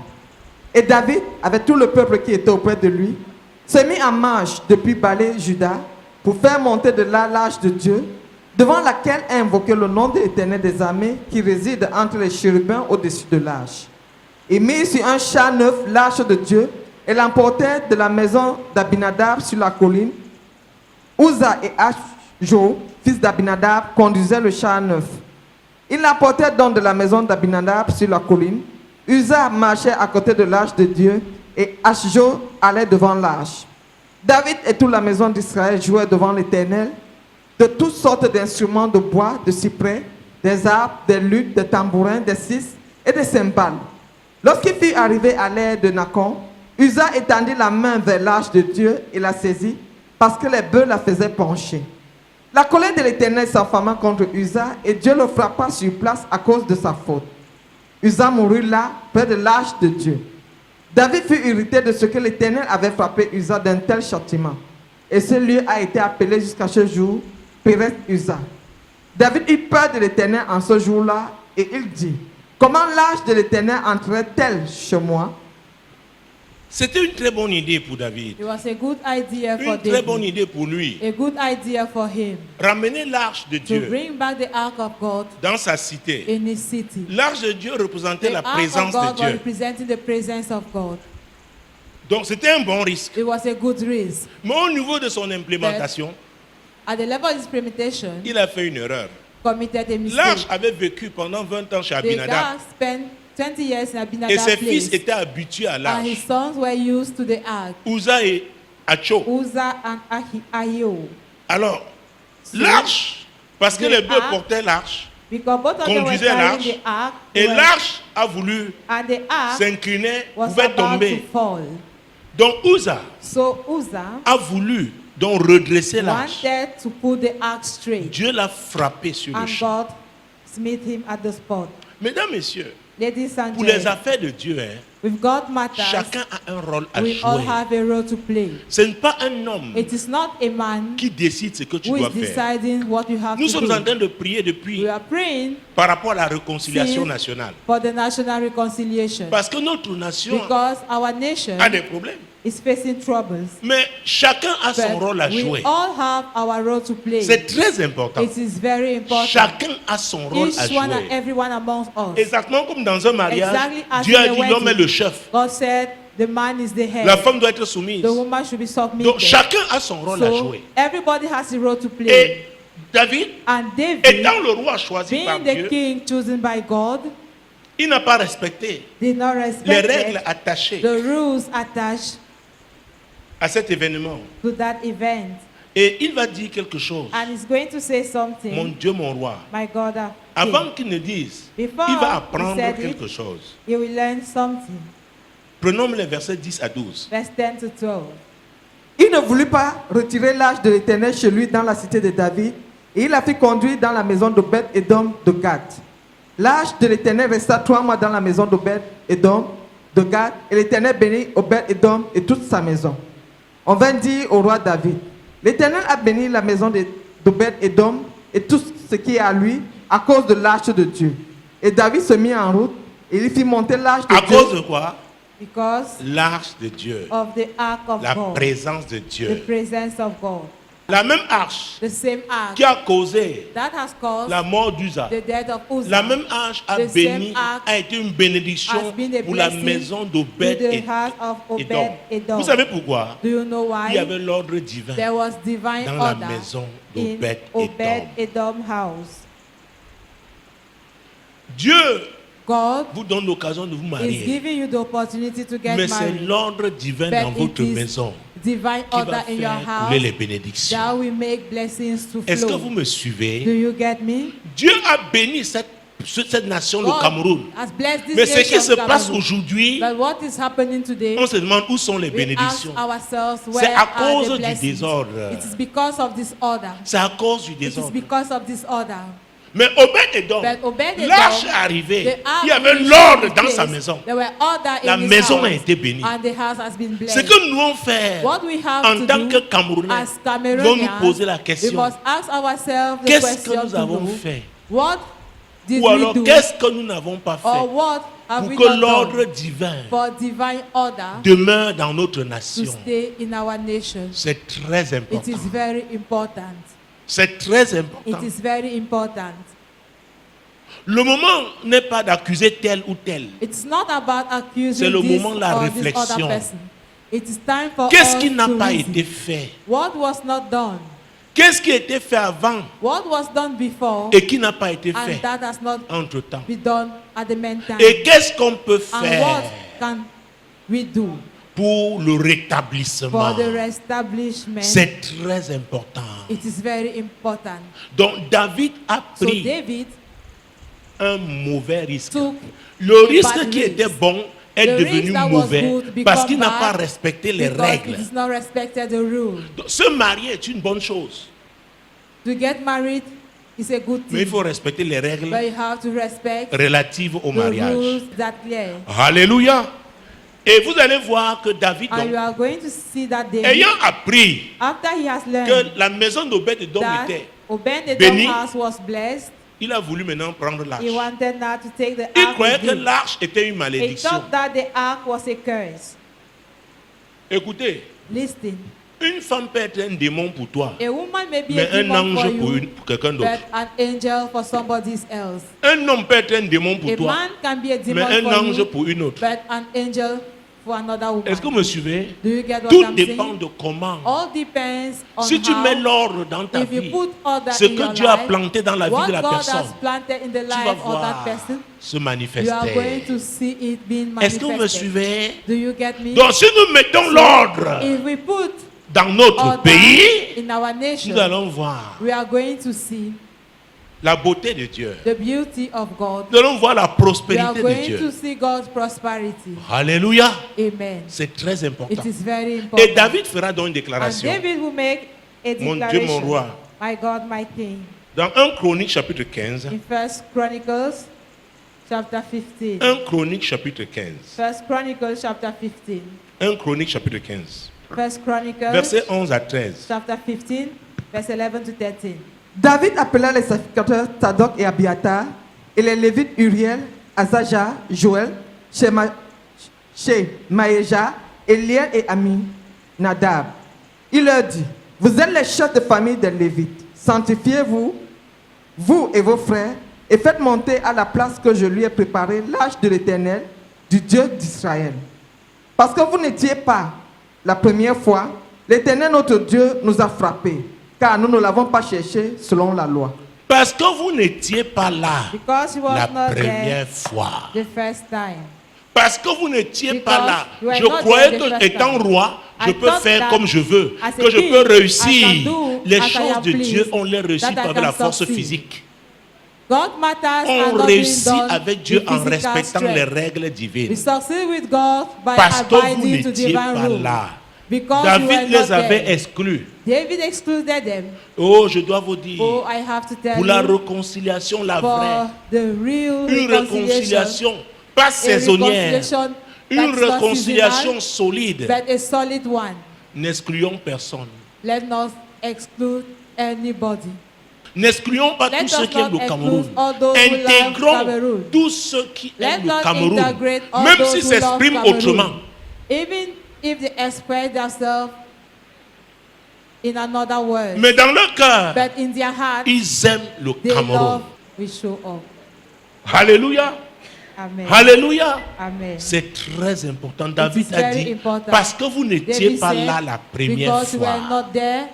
Et David, avec tout le peuple qui était auprès de lui, se mit en marche depuis Balé, Juda, pour faire monter de là l'arche de Dieu, devant laquelle est invoqué le nom de l'Éternel des armées qui réside entre les chérubins au-dessus de l'arche. Il mit sur un char neuf l'arche de Dieu et l'emportait de la maison d'Abinadab sur la colline. Uza et Achjo, fils d'Abinadab, conduisaient le char neuf. Il l'emportait donc de la maison d'Abinadab sur la colline. Uza marchait à côté de l'arche de Dieu et Achjo allait devant l'arche. David et toute la maison d'Israël jouaient devant l'Éternel de toutes sortes d'instruments de bois, de cyprès, des arbres, des luttes, des tambourins, des cis et des cymbales. Lorsqu'il fut arrivé à l'ère de Nacon, Uza étendit la main vers l'arche de Dieu et la saisit parce que les bœufs la faisaient pencher. La colère de l'Éternel s'enflamma contre Uza et Dieu le frappa sur place à cause de sa faute. Uza mourut là, près de l'arche de Dieu. David fut irrité de ce que l'Éternel avait frappé Uza d'un tel châtiment. Et ce lieu a été appelé jusqu'à ce jour Pérez Uza. David eut peur de l'Éternel en ce jour-là et il dit: comment l'arche de l'Éternel entrerait-elle chez moi? C'était une très bonne idée pour David. It was a good idea for Une très bonne David. idée pour lui. A good idea for him Ramener l'arche de to Dieu bring back the ark of God dans sa cité. in his city. L'arche de Dieu représentait The la ark of présence God de was Dieu. representing the presence of God. Donc c'était un bon risque. It was a good risk. Mais au niveau de son implémentation, At the level of his implementation, il a fait une erreur. committed a L'arche mistake. avait vécu pendant 20 ans chez The Abinadab. ark spent 20 years in Et Abinadab ses fils place. étaient habitués à And his l'arche. sons were used to the ark. Uza et Achjo. Uzzah and Ahio. Alors, l'arche, parce que The les bœufs ark, portaient l'arche, Because both of them were conduisaient carrying l'arche, the ark. et were- l'arche a voulu and the ark s'incliner, was pouvait about to tomber. fall. Donc Uza So Uzzah a voulu donc redresser l'arche. wanted to put the ark straight. Dieu l'a frappé sur le And champ. God smote him at the spot. Mesdames, Messieurs, Ladies and pour les gentlemen, affaires de Dieu, hein, with God matters, chacun a un rôle à we all jouer. have a role to play. Ce n'est pas un homme It is not a man qui décide ce que tu who dois is faire. deciding what you have Nous to sommes en do. train de prier depuis We are praying par rapport à la réconciliation since nationale. for the national reconciliation. Parce que notre nation Because our nation a des problèmes. is facing troubles. Mais chacun a son But rôle à we jouer. all have our role to play. C'est très important. It is very important. Chacun a son rôle à Each one and jouer. everyone among us. Exactement comme dans un mariage, Exactly as Dieu a in the dit l'homme est wedding. le chef. God said the man is the head. La femme doit être soumise. The woman should be submitted. Donc chacun a son rôle à So jouer. everybody has a role to play. Et David, And David, étant le roi choisi par being the Dieu, king chosen by God, il n'a pas respecté did not les respect règles attachées the rules attached à cet événement. to that event. Et il va dire quelque chose. And he's going to say Mon something. Dieu, mon roi. My God, Avant qu'il ne dise, Before il va he apprendre said quelque it, chose. you will learn something. Prenons les versets 10 à 12. Verse 10 to 12. Il ne voulut pas retirer l'arche de l'Éternel chez lui dans la cité de David, et il la fit conduire dans la maison d'Obed-Édom de Gad. L'arche de l'Éternel resta 3 mois dans la maison d'Obed-Édom de Gad, et l'Éternel bénit Obed-Édom et toute sa maison. On vint dire au roi David: l'Éternel a béni la maison d'Obed-Édom et tout ce qui est à lui à cause de l'arche de Dieu. Et David se mit en route et il fit monter l'arche de À Dieu. cause de quoi? Because L'arche de Dieu. of the ark of La God. présence de The Dieu. presence of God. La même arche The same ark qui a causé that has caused la mort d'Uza. the death of Uzzah. La même arche a The béni, same ark a été une bénédiction has been a pour la blessing maison to d'Obed the house of Édom. Obed-Edom. Vous savez pourquoi? Do you know Il y why? avait l'ordre divin There was divine dans la order maison in d'Obed-Édom. Obed-Edom house. Dieu God vous donne l'occasion de vous is marier. giving you the opportunity to get Mais c'est married. l'ordre divin But dans votre it is maison divine qui order va in your faire couler les house bénédictions. that will make blessings to Est-ce que flow. vous me Do suivez? you get me? Dieu a béni cette nation, le God Cameroun. has blessed this Mais ce qui nation se of passe Cameroon. aujourd'hui, But what is happening today? on se demande où sont les We ask bénédictions. ourselves C'est where à are cause the du blessings? désordre. It is because of disorder. C'est à cause du It is désordre. because of disorder. Mais Obed-Edom, But Obed-Edom, l'arche est arrivé. the ark Il y avait reached l'ordre the dans place. sa maison. There were order La in his maison a house, été bénie. and the house has been blessed. Ce que nous devons faire What we have en to tant do que Camerounais, as nous devons nous Cameroonians, poser la we question. must ask ourselves the Qu'est-ce que question nous to avons know, fait? what did Ou alors, we do, qu'est-ce que nous n'avons pas or fait what have pour we que not l'ordre done divin for divine order demeure dans notre to nation? stay in our nation? C'est très It important. is very important. C'est très It important. is very important. Le moment n'est pas d'accuser tel ou tel. It's not about C'est accusing le this moment de la or this réflexion. other person. It is time for Qu'est-ce us qui n'a to pas reason. été fait? What was not done? Qu'est-ce qui a été fait avant What was done before et qui n'a pas été and fait that has not entre-temps? been done at the meantime? Et qu'est-ce qu'on peut And what faire can we do pour le for rétablissement? the reestablishment? C'est très important. It is very important. Donc David a So pris David un mauvais risque. took Le a risque bad qui risk. était bon est The devenu risk that was mauvais good become parce qu'il n'a pas bad respecté les because règles. it is not respected the rule. Donc, se marier est une bonne chose, To get married is a good mais il thing, faut respecter les règles but you have to respect relatives au the mariage. rules that clear. Alléluia. Et vous allez voir que David, And you donc, are going to see that David, ayant appris after he has learned que la maison d'Obed-Edom that était, Obed-Edom's béni, house was blessed, il a voulu maintenant prendre l'arche. he wanted now to take the Il ark croyait with que him. l'arche était une He malédiction. thought that the ark was a curse. Écoutez, Listen, une femme peut être un démon pour toi, a woman may be mais a un demon for ange pour, you, pour quelqu'un d'autre. but an angel for somebody else. Un homme peut être un démon pour A toi, man can be a mais demon un for ange you, pour une autre. but an angel for another woman. Est-ce que vous me suivez? Do you get what Tout I'm dépend saying? de comment. All depends on Si tu how, mets l'ordre dans ta if you vie, put order ce in que your Dieu a life, planté dans la vie what de la God personne, has planted in the tu vas life of that voir person, se you are going manifester. to see it being Est-ce que vous me manifested. suivez? Do you get me? Donc si nous mettons l'ordre If we put dans notre order pays, in our nation, nous allons voir we are going to see la beauté de Dieu. the beauty of God. Nous allons voir la We are prospérité de going to Dieu. see God's prosperity. Alléluia. Amen. C'est très important. It is very important. Et David fera donc une And déclaration. David will make a Mon Dieu, declaration. mon roi. My God, my King. Dans 1 Chronique chapitre 15, In 1 Chronicles chapter 15. 1 Chronique chapitre 15, 1 Chronicles chapter 15. 1 Chronique chapitre 15, 1 Chronicles versets 11 à 13. chapter 15, verse 11 to 13. David appela les sacrificateurs Tadok et Abiatar et les Lévites Uriel, Azaja, Joël, Maéja, Eliel et Aminadab. Il leur dit, vous êtes les chefs de famille des Lévites. Sanctifiez-vous, vous et vos frères, et faites monter à la place que je lui ai préparée l'arche de l'Éternel, du Dieu d'Israël. Parce que vous n'étiez pas la première fois, l'Éternel notre Dieu nous a frappés, car nous ne l'avons pas cherché selon la loi. Parce que vous n'étiez pas là Because he was la not there première fois. the first time. Parce que vous n'étiez pas Because là. you were Je not croyais there the que first étant time. roi, je I peux thought faire that comme je veux, as a que je king, peux I réussir. can do Les as I choses am de Dieu, pleased, on les réussit that I pas avec can la force succeed. physique. God matters On are not being réussit done avec Dieu with en physical respectant strength. les règles We divines. succeed with God by Parce que vous abiding to n'étiez divine pas rules. là. Because you David were les not avait there. exclus. David excluded them. Oh, je dois vous dire, Oh, I have to tell pour la you, réconciliation, la for vraie, the real une reconciliation, réconciliation, pas a saisonnière, reconciliation une that's not réconciliation seasonal, solide. but a solid one. N'excluons personne. Let not exclude anybody. N'excluons pas Let tous us ceux qui aiment not le Cameroun. exclude all those who love Intégrons Cameroon. tous ceux qui Let aiment le not Cameroun, integrate all même those s'ils who love s'expriment Cameroon. autrement. Even if they express themselves in another word. Mais dans leur cœur, But in their heart, ils aiment le they Cameroun. love we show up. Alléluia. Amen. Alléluia. Amen. C'est très important. It David is a very dit, important. parce que vous n'étiez David pas said, là la première because you were fois. not there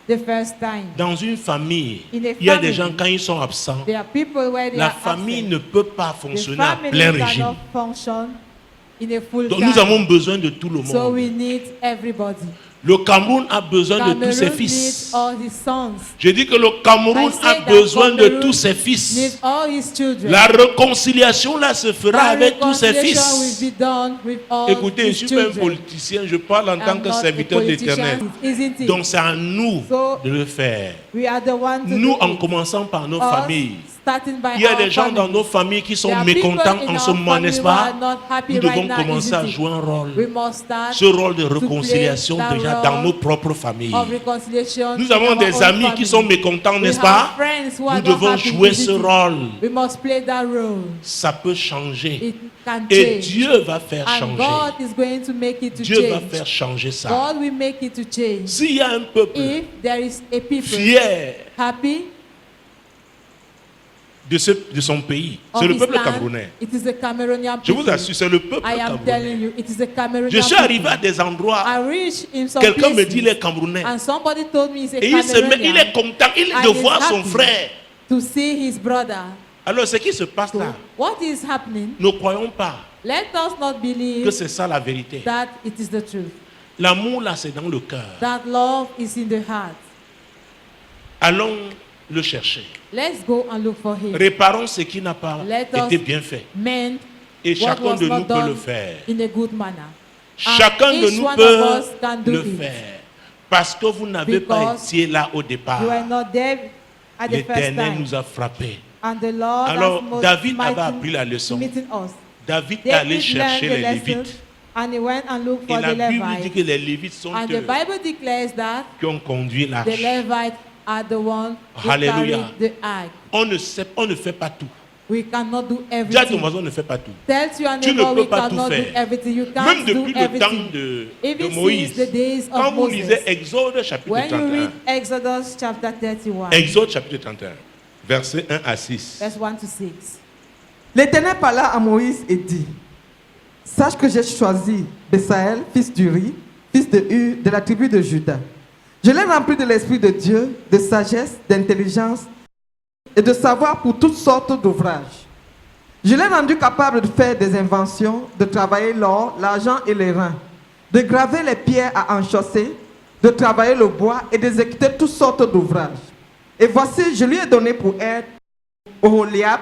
the first time. Dans une famille, In a il y a des family, gens, quand ils sont absents, There are people where they la are famille absent. ne peut pas The fonctionner à family plein cannot régime. function in a full Donc time. nous avons besoin de tout le So we monde. need everybody. Le Cameroun a besoin de tous ses Cameroon needs fils. all his sons. Je dis que le Cameroun I say a that besoin de Cameroon tous ses fils. Needs all his children. La réconciliation là se fera That avec tous ses reconciliation fils. will be done with all Écoutez, je ne his suis pas un children. politicien, je parle en tant I'm que not a serviteur politician, d'Éternel. isn't it? Donc c'est à nous So, de le faire. We are the ones to Nous, do en it. commençant par nos Us, familles. starting by Il y a our des gens dans family. nos familles qui sont There are mécontents people en in ce our moment, n'est-ce family who pas? are not happy Nous devons right now, commencer à isn't it? jouer un rôle. We must start Ce rôle de to play réconciliation that déjà role dans nos propres familles. of reconciliation Nous in avons our des own amis family. qui sont mécontents, We n'est-ce have pas? friends who are Nous not devons happy, jouer isn't ce it? rôle. We must play that role. Ça peut changer. It can Et change. Dieu va faire And changer. God is going to make it to Dieu va change. faire changer ça. God will make it to change. S'il y a un peuple If there is a people fier happy de son pays, of c'est le his peuple land, camerounais. it is the Cameroonian Je people. vous assure, c'est le peuple I am camerounais. telling you, it is the Cameroonian Je suis arrivé à people. des endroits, I reached in some quelqu'un me places, dit les Camerounais. and somebody told me he's a Et il Cameroonian est content il And de he's voir son happy frère. to see his brother. Alors ce qui se passe So, là, what is happening? ne croyons pas Let us not que believe c'est ça la vérité. that it is the truth. L'amour là, c'est dans le cœur. That love is in the heart. Allons le chercher. Let's go and look for him. Réparons ce qui n'a pas Let us été bien fait. mend Et what chacun was de not nous peut le done faire. in a good manner. Chacun de each nous one of peut us can do le it. faire. Parce que vous n'avez pas Because été là au départ. You were not there at the first L'Éternel time. nous a frappés. And the Lord Alors, has most David avait mighty appris la leçon. meeting us. David est allé David chercher learned les the lesson, Lévites. and he went and looked Et for la the Bible dit que Levites. les Lévites sont And the eux Bible declares that qui ont conduit the l'arche. Levites are the ones who Hallelujah. carried the ark. On ne fait pas tout. We cannot do Dis à ton everything. voisin, on ne fait pas tout. Tell to your Tu ne neighbor peux we pas tout cannot do faire. everything. You Même can't do depuis le temps everything. de Even Moïse. since the days Quand of vous lisez Moses. Exode chapitre When you read 31. Exodus chapter 31, Exode chapitre 31. Versets 1 à 6. verse 1 to 6. L'Éternel parla à Moïse et dit, sache que j'ai choisi Besaël, fils d'Uri, fils de Hur, de la tribu de Juda. Je l'ai rempli de l'Esprit de Dieu, de sagesse, d'intelligence et de savoir pour toutes sortes d'ouvrages. Je l'ai rendu capable de faire des inventions, de travailler l'or, l'argent et les reins, de graver les pierres à enchâsser, de travailler le bois et d'exécuter toutes sortes d'ouvrages. Et voici, je lui ai donné pour aide Oholiab,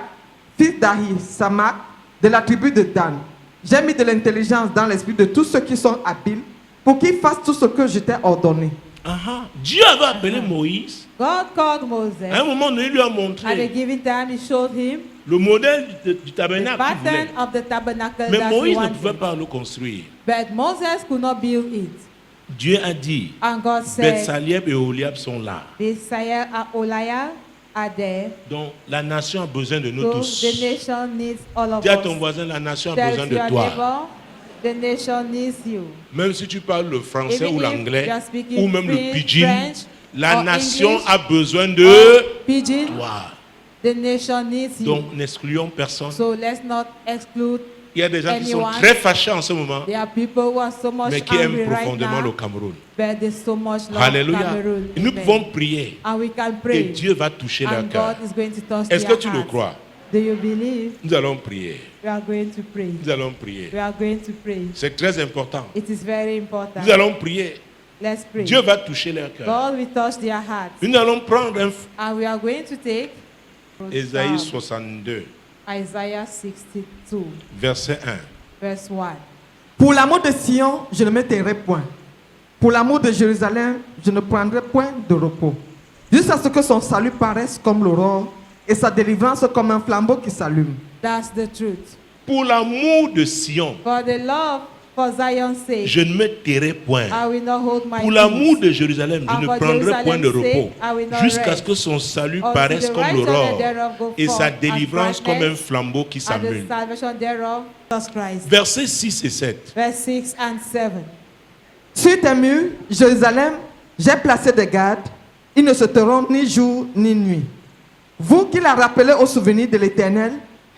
fils d'Ahi, Samak, de la tribu de Dan. J'ai mis de l'intelligence dans l'esprit de tous ceux qui sont habiles pour qu'ils fassent tout ce que je t'ai ordonné. Dieu avait appelé Moïse. God called À un Moses. moment donné, il lui a At a montré given time, he showed him le modèle du the tabernacle qu'il voulait. pattern of the tabernacle Mais that he Moïse ne pouvait wanted. pas le construire. But Moses could not build it. Dieu a dit, And God said, Bethsalieb et Oholiab sont là. Messiah and Oliah are there. Donc la nation a besoin de nous So tous. the nation needs all of Dis à ton us. voisin, la nation a Tell besoin to de your toi. neighbor, the nation needs you. Même si tu parles le français Even ou if l'anglais, you are speaking ou même le pidgin, French la or nation English a besoin or de Pidgin, toi. the nation needs you. Donc n'excluons personne. So let's not exclude. Il y a des gens qui sont anyone. très fâchés en ce moment, There are people who are so much mais qui aiment angry right profondément le now, Cameroun. but there's so much love Alléluia. Cameroon. Et nous Amen. pouvons prier And we can et pray. Dieu va toucher leur And cœur. God is going to touch Est-ce que their tu le hearts. crois? Do you believe? Nous allons prier. We are going to pray. Nous allons prier. We are going to pray. C'est très important. It is very important. Nous allons prier. Let's pray. Dieu va toucher leur cœur. God will touch their hearts. Nous allons prendre And we are going to take Ésaïe 62, Isaiah 62, verset 1. verse 1. Pour l'amour de Sion, je ne me tairai point. Pour l'amour de Jérusalem, je ne prendrai point de repos. Jusqu'à ce que son salut paraisse comme l'aurore et sa délivrance comme un flambeau qui s'allume. That's the truth. Pour l'amour de Sion, For the love for Zion's sake, je ne me tairai point. I will not hold my Pour l'amour peace. de Jérusalem, je And ne for prendrai point de Jerusalem's repos. sake, I will not Jusqu'à rest. ce que son salut Until paraisse the comme righteousness l'aurore thereof go et sa forth délivrance as comme un brightness, flambeau qui and the s'allume. salvation thereof, Jesus Christ. Versets 6 et 7. Verse 6 and 7. Sur tes murs, Jérusalem, j'ai placé des gardes. Ils ne se tairont ni jour ni nuit. Vous qui la rappelez au souvenir de l'Éternel,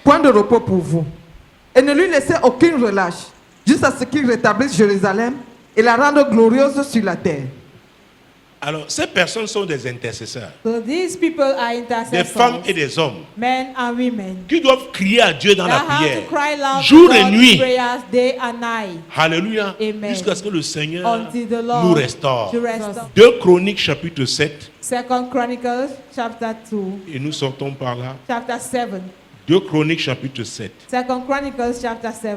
point de repos pour vous. Et ne lui laissez aucune relâche, jusqu'à ce qu'il rétablisse Jérusalem et la rende glorieuse sur la terre. Alors, ces personnes sont des intercesseurs, So these people are des femmes et intercessors, des hommes, men and women, qui doivent crier à Dieu dans la that have prière, to cry loud jour to et God nuit. in prayers day and night, Alléluia. Amen. Jusqu'à ce que le Seigneur until the Lord nous restaure. to restore. 2 Chroniques chapitre 7, Second Chronicles chapter 2, et nous sortons par là. chapter 7. 2 Chroniques chapitre 7. Second Chronicles chapter 7.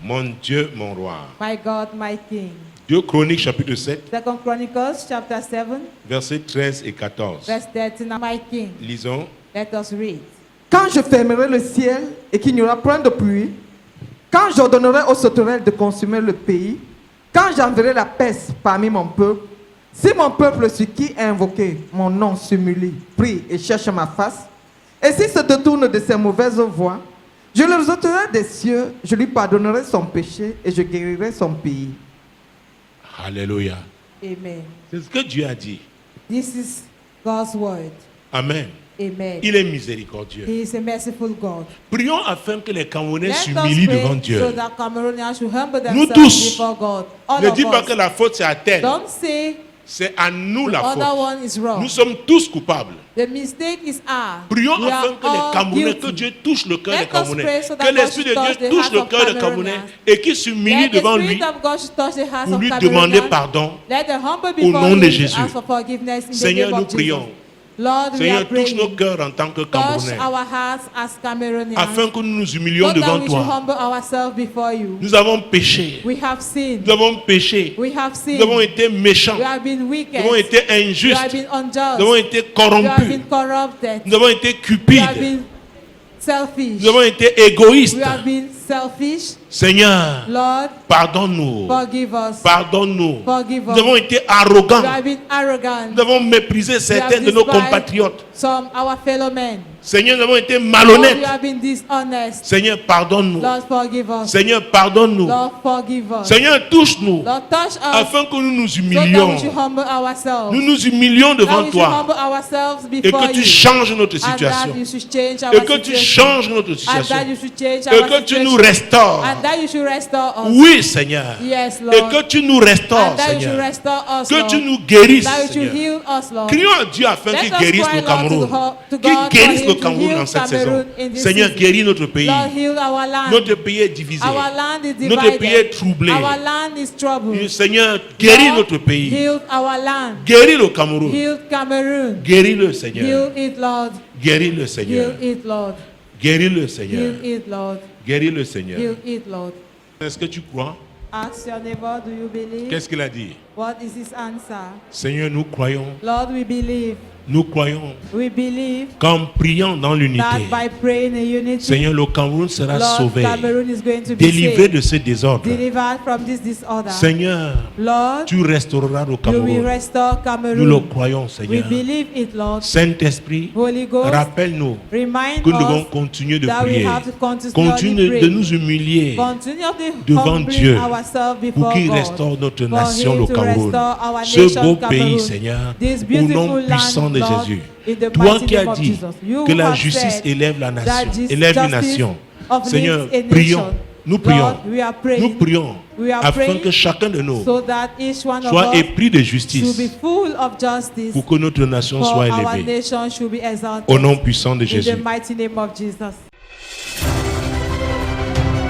Mon Dieu, mon roi. My God, my King. 2 Chroniques chapitre 7, Second Chronicles chapter 7, versets 13 et 14. verse 13. My King. Lisons. Let us read. Quand je fermerai le ciel et qu'il n'y aura point de pluie, quand j'ordonnerai aux sauterelles de consumer le pays, quand j'enverrai la peste parmi mon peuple, si mon peuple sur qui est invoqué mon nom s'humilie, prie et cherche ma face, et s'il se détourne de ses mauvaises voies, je le ôterai des cieux, je lui pardonnerai son péché et je guérirai son pays. Alléluia. Amen. C'est ce que Dieu a dit. This is God's word. Amen. Amen. Il est miséricordieux. He is a merciful God. Prions afin que les Camerounais Let us s'humilient devant pray Dieu. so that Cameroonians should humble Nous themselves tous. before God. All Ne of dis pas que us. la faute c'est à tel. Don't say C'est à nous the la other faute. one is wrong. Nous sommes tous coupables. The mistake is ours. Prions We are afin que les all Camerounais, guilty. que Dieu touche le cœur Let des us Camerounais, pray so that que God l'Esprit de should touch Dieu the touche hearts le of cœur des Camerounais Cameroonians. et qui s'humilie Let the devant Spirit lui of God should touch the hearts pour of lui demander Cameroonians. pardon. Let the humble Au before nom de him Jésus. ask for forgiveness in Seigneur, the name nous of prions. Jesus. Lord, we Seigneur, are touche nos praying. cœurs en tant que Touch Camerounais, our hearts as Cameroonians. afin que nous nous humilions So that devant we should toi. humble ourselves before you. Nous avons péché. We have sinned. Nous avons péché. We have Nous avons sinned. été méchants. We have been Nous wicked. avons été We have injustes. been Nous avons unjust. été We have corrompus. been corrupted. Nous avons été We have cupides. been selfish. Nous avons été égoïstes. We have been selfish. Seigneur, Lord, pardonne-nous. forgive us. Pardonne-nous. Forgive Nous us. avons été We arrogants. have been arrogant. Nous avons méprisé certains de nos despised compatriotes. Some our fellow men. Seigneur, nous avons été Lord, malhonnêtes. we have been dishonest. Seigneur, pardonne-nous. Lord, forgive us. Seigneur, pardonne-nous. Lord, forgive us. Seigneur, touche-nous. Lord, touch us Afin que nous nous so that humilions. we should humble ourselves. Nous nous humilions That devant we should toi. humble ourselves Et before que tu you. changes notre And that situation. you should change our Et que tu situation. changes notre And that situation. you should change Et our que tu nous situation. restaures. And that you should restore us. Oui, Seigneur. Yes, Et Lord. que tu nous restaures, And that you should Seigneur. restore us, Que Lord. tu nous guérisses, That you should Seigneur. heal us, Lord. Crions à Dieu afin Let qu'il us guérisse cry, le Lord, Cameroun. to Qu'il God guérisse for le him to Cameroun heal dans cette saison. Cameroon in this Seigneur, season. guéris notre pays. Lord, heal our land. Notre pays est divisé. Our land is divided. Notre pays est troublé. Our land is troubled. Seigneur, guéris Lord, notre pays. heal our land. Guéris le Cameroun. Heal Cameroon. Guéris-le, Seigneur. Heal it, Lord. Guéris-le, Seigneur. Heal it, Lord. Guéris-le, Seigneur. Heal it, Lord. Guéris-le, Seigneur. Heal it, Lord. Est-ce que tu crois? Ask your neighbor, do you believe? Qu'est-ce qu'il a dit? What is his answer? Seigneur, nous croyons. Lord, we believe. Nous croyons We believe qu'en priant dans l'unité, that by praying in unity, Seigneur, le Cameroun sera Lord, sauvé, Cameroon is going to be délivré saved, de ce désordre. delivered from this disorder. Seigneur, Lord, tu restaureras le you will Cameroun. restore Nous le Cameroon. croyons, We Seigneur. believe it, Lord. Saint-Esprit, Holy Ghost, rappelle-nous remind que nous devons us continuer de that we prier. have to continually Continue pray. de nous humilier Continue to devant humbling Dieu ourselves pour before qu'il God. restaure notre For nation, him le to Cameroun. restore our Ce nation, beau Cameroon. pays, Seigneur, This au beautiful nom puissant land, de Lord, Jésus. in the Toi mighty qui as name of dit Jesus. You que la have justice said élève la that nation, this élève une justice nation. uplifts Seigneur, a nation. prions, nous prions, Lord, we are praying. nous prions, We are afin praying que chacun de nous so that each one of soit us épris de should be justice full of justice, pour que notre nation for soit our élevée. nation should be exalted. Au nom puissant de In Jésus. the mighty name of Jesus.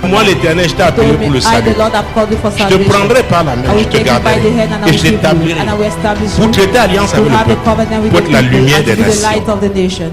Moi, l'Éternel, je t'ai appelé pour le I, salut. the Lord, have called you for Je te salvation. prendrai par la I main, will je te take you by garderai the hand and I et will je keep you t'établirai and I will establish pour you traiter alliance to avec le have a peuple covenant with pour the être la people lumière and to des be the light nations. of the nation.